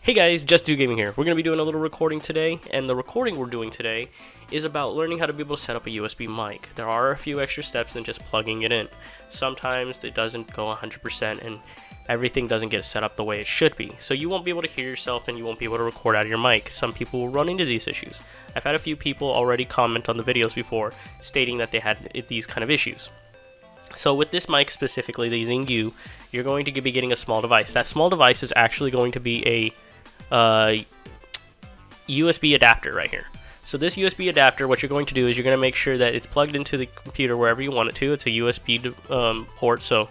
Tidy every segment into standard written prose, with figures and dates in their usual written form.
Hey guys, JustitudeGaming here. We're going to be doing a little recording today, and the recording we're doing today is about learning how to be able to set up a USB mic. There are a few extra steps than just plugging it in. Sometimes it doesn't go 100% and everything doesn't get set up the way it should be. So you won't be able to hear yourself and you won't be able to record out of your mic. Some people will run into these issues. I've had a few people already comment on the videos before stating that they had these kind of issues. So with this mic specifically, the Zingu, you're going to be getting a small device. That small device is actually going to be a USB adapter right here. So this USB adapter, what you're going to do is you're going to make sure that it's plugged into the computer wherever you want it to. It's a USB port, so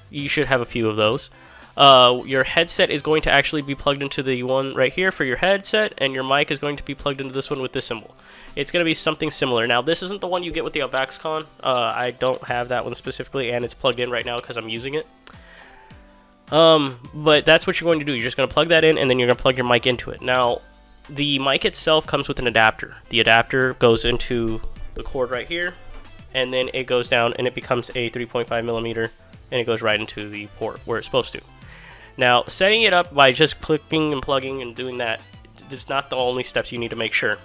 you should have a few of those. Your headset is going to actually be plugged into the one right here for your headset, and your mic is going to be plugged into this one with this symbol. It's going to be something similar. Now, this isn't the one you get with the Avvaxcon. I don't have that one specifically, and it's plugged in right now because I'm using it. But that's what you're going to do. You're just going to plug that in, and then you're going to plug your mic into it. Now, the mic itself comes with an adapter. The adapter goes into the cord right here, and then it goes down, and it becomes a 3.5 millimeter, and it goes right into the port where it's supposed to. Now, setting it up by just clicking and plugging and doing that is not the only steps you need to make sure.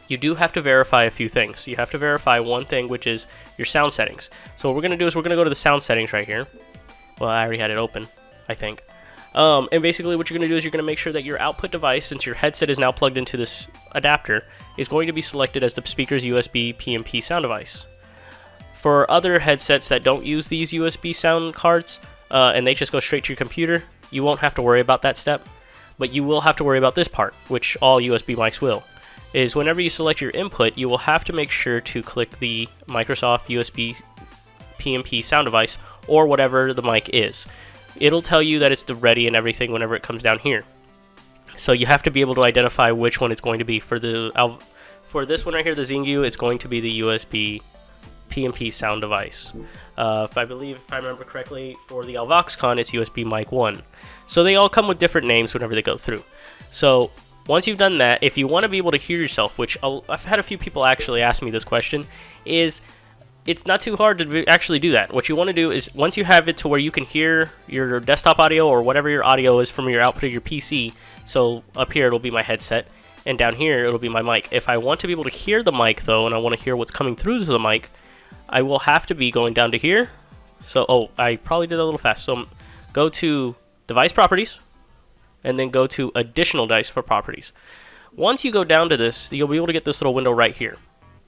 You do have to verify a few things. You have to verify one thing, which is your sound settings. So what we're going to do is we're going to go to the sound settings right here. Well, I already had it open, I think. And basically what you're going to do is you're going to make sure that your output device, since your headset is now plugged into this adapter, is going to be selected as the speaker's USB PMP sound device. For other headsets that don't use these USB sound cards, and they just go straight to your computer, you won't have to worry about that step. But you will have to worry about this part, which all USB mics will. Is whenever you select your input, you will have to make sure to click the Microsoft USB PMP sound device, or whatever the mic is. It'll tell you that it's ready and everything whenever it comes down here. So you have to be able to identify which one it's going to be. For this one right here, the Zingu, it's going to be the USB PMP sound device. If I remember correctly, for the Avvaxcon, it's USB mic 1. So they all come with different names whenever they go through. So once you've done that, if you want to be able to hear yourself, which I've had a few people actually ask me this question, is it's not too hard to actually do that. What you want to do is, once you have it to where you can hear your desktop audio or whatever your audio is from your output of your PC, so up here it'll be my headset, and down here it'll be my mic. If I want to be able to hear the mic though, and I want to hear what's coming through to the mic, I will have to be going down to here. So, I probably did that a little fast. So go to Device Properties, and then go to Additional Device for Properties. Once you go down to this, you'll be able to get this little window right here.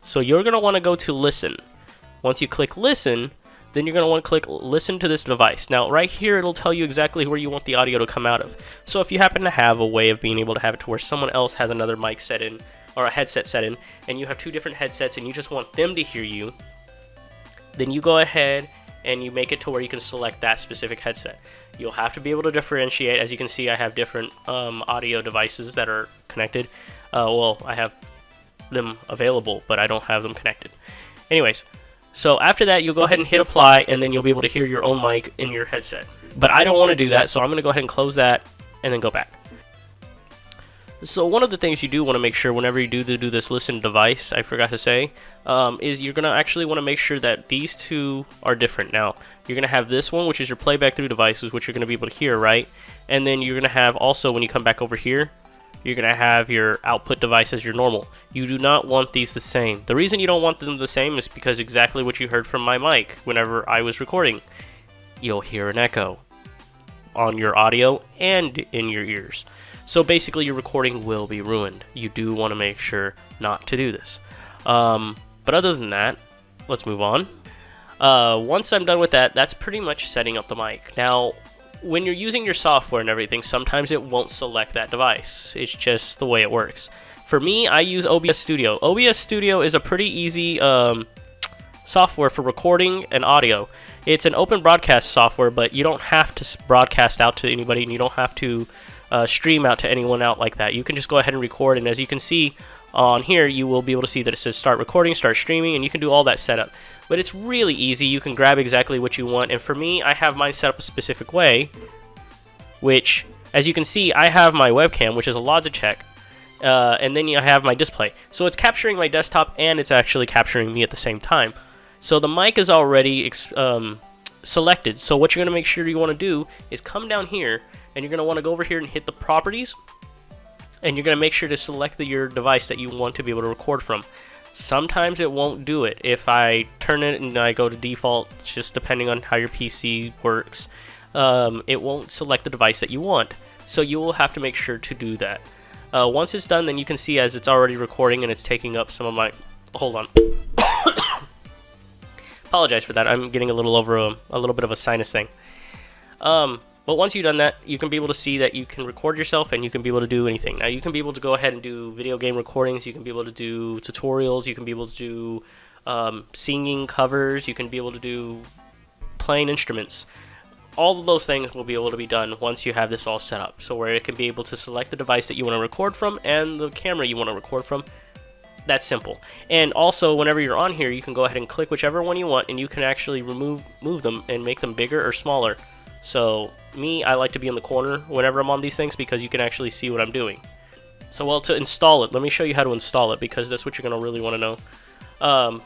So you're going to want to go to Listen. Once you click Listen, then you're going to want to click Listen to this device. Now, right here, it'll tell you exactly where you want the audio to come out of. So if you happen to have a way of being able to have it to where someone else has another mic set in, or a headset set in, and you have two different headsets and you just want them to hear you, then you go ahead and you make it to where you can select that specific headset. You'll have to be able to differentiate. As you can see, I have different audio devices that are connected. Well, I have them available, but I don't have them connected. Anyways, so after that, you'll go ahead and hit apply, and then you'll be able to hear your own mic in your headset. But I don't want to do that, so I'm going to go ahead and close that and then go back. So one of the things you do want to make sure whenever you do this listen device, I forgot to say, is you're going to actually want to make sure that these two are different. Now, you're going to have this one, which is your playback through devices, which you're going to be able to hear, right? And then you're going to have also, when you come back over here, you're going to have your output device as your normal. You do not want these the same. The reason you don't want them the same is because exactly what you heard from my mic whenever I was recording. You'll hear an echo on your audio and in your ears. So basically your recording will be ruined. You do want to make sure not to do this. But other than that, let's move on. Once I'm done with that, that's pretty much setting up the mic. Now, when you're using your software and everything, sometimes it won't select that device. It's just the way it works. For me, I use OBS Studio. OBS Studio is a pretty easy software for recording and audio. It's an open broadcast software, but you don't have to broadcast out to anybody, and you don't have to stream out to anyone out like that. You can just go ahead and record, and as you can see on here, you will be able to see that it says start recording, start streaming, and you can do all that setup. But it's really easy. You can grab exactly what you want, and for me, I have mine set up a specific way, which, as you can see, I have my webcam, which is a Logitech, and then I have my display. So it's capturing my desktop, and it's actually capturing me at the same time. So the mic is already selected. So what you're going to make sure you want to do is come down here, and you're going to want to go over here and hit the properties, and you're going to make sure to select your device that you want to be able to record from. Sometimes it won't do it. If I turn it and I go to default, just depending on how your PC works, it won't select the device that you want. So you will have to make sure to do that. Once it's done, then you can see as it's already recording and it's taking up some of my... Hold on. Apologize for that. I'm getting a little bit of a sinus thing. But once you've done that, you can be able to see that you can record yourself and you can be able to do anything. Now, you can be able to go ahead and do video game recordings. You can be able to do tutorials. You can be able to do singing covers. You can be able to do playing instruments. All of those things will be able to be done once you have this all set up. So where it can be able to select the device that you want to record from and the camera you want to record from. That's simple. And also, whenever you're on here, you can go ahead and click whichever one you want, and you can actually move them and make them bigger or smaller. So I like to be in the corner whenever I'm on these things because you can actually see what I'm doing. So, well, to install it, let me show you how to install it because that's what you're going to really want to know.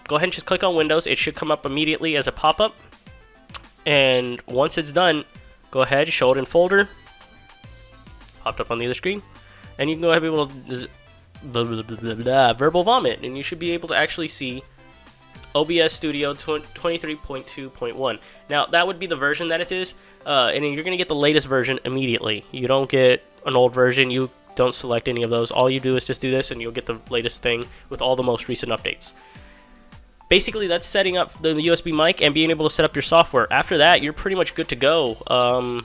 Go ahead and just click on Windows. It should come up immediately as a pop-up. And once it's done, go ahead, show it in folder. Popped up on the other screen. And you can go ahead and be able to verbal vomit. And you should be able to actually see OBS Studio 23.2.1. Now, that would be the version that it is, and you're going to get the latest version immediately. You don't get an old version. You don't select any of those. All you do is just do this, and you'll get the latest thing with all the most recent updates. Basically, that's setting up the USB mic and being able to set up your software. After that, you're pretty much good to go.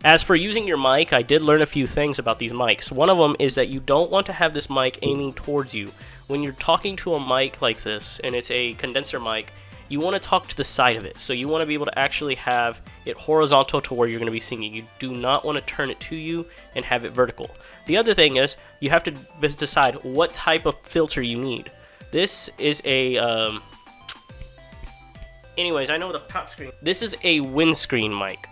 As for using your mic, I did learn a few things about these mics. One of them is that you don't want to have this mic aiming towards you. When you're talking to a mic like this, and it's a condenser mic, you want to talk to the side of it. So you want to be able to actually have it horizontal to where you're going to be singing. You do not want to turn it to you and have it vertical. The other thing is, you have to decide what type of filter you need. This is a... Anyways, I know the pop screen. This is a windscreen mic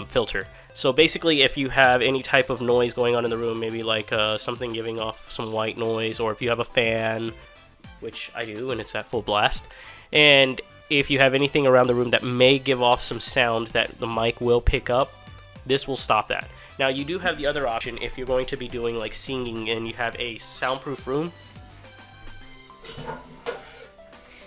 filter. So basically, if you have any type of noise going on in the room, maybe like something giving off some white noise, or if you have a fan, which I do, and it's at full blast, and if you have anything around the room that may give off some sound that the mic will pick up, this will stop that. Now, you do have the other option if you're going to be doing like singing and you have a soundproof room.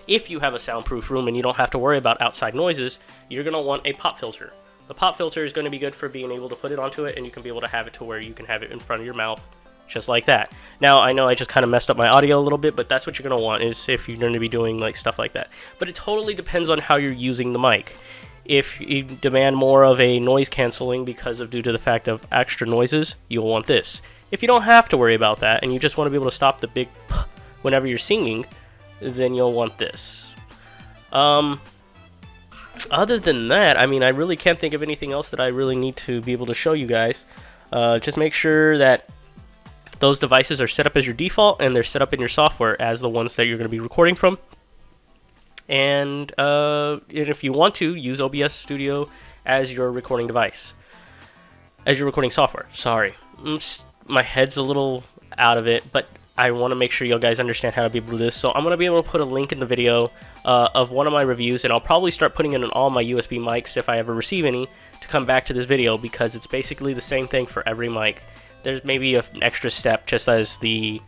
If you have a soundproof room and you don't have to worry about outside noises, you're going to want a pop filter. The pop filter is going to be good for being able to put it onto it, and you can be able to have it to where you can have it in front of your mouth, just like that. Now, I know I just kind of messed up my audio a little bit, but that's what you're going to want, is if you're going to be doing like stuff like that. But it totally depends on how you're using the mic. If you demand more of a noise canceling due to the fact of extra noises, you'll want this. If you don't have to worry about that, and you just want to be able to stop the big whenever you're singing, then you'll want this. Other than that, I mean, I really can't think of anything else that I really need to be able to show you guys. Just make sure that those devices are set up as your default, and they're set up in your software as the ones that you're going to be recording from. And if you want to, use OBS Studio as your recording device. As your recording software. Sorry. My head's a little out of it, but I want to make sure you guys understand how to be able to do this. So I'm going to be able to put a link in the video of one of my reviews, and I'll probably start putting it in all my USB mics if I ever receive any to come back to this video, because it's basically the same thing for every mic. There's maybe an extra step, just as the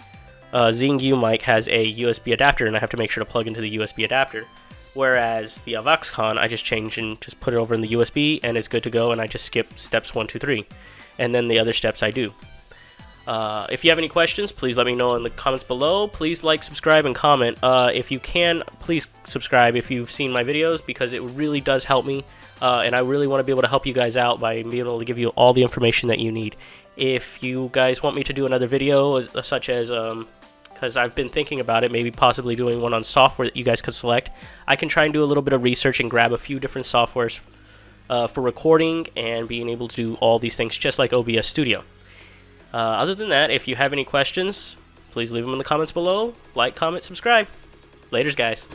Zingu mic has a USB adapter, and I have to make sure to plug into the USB adapter. Whereas the Voxcon, I just change and just put it over in the USB, and it's good to go, and I just skip steps 1, 2, 3. And then the other steps I do. If you have any questions, please let me know in the comments below. Please like, subscribe, and comment. If you can, please subscribe if you've seen my videos, because it really does help me. And I really want to be able to help you guys out by being able to give you all the information that you need. If you guys want me to do another video, such as, because I've been thinking about it, maybe possibly doing one on software that you guys could select, I can try and do a little bit of research and grab a few different softwares for recording and being able to do all these things just like OBS Studio. Other than that, if you have any questions, please leave them in the comments below. Like, comment, subscribe. Laters, guys.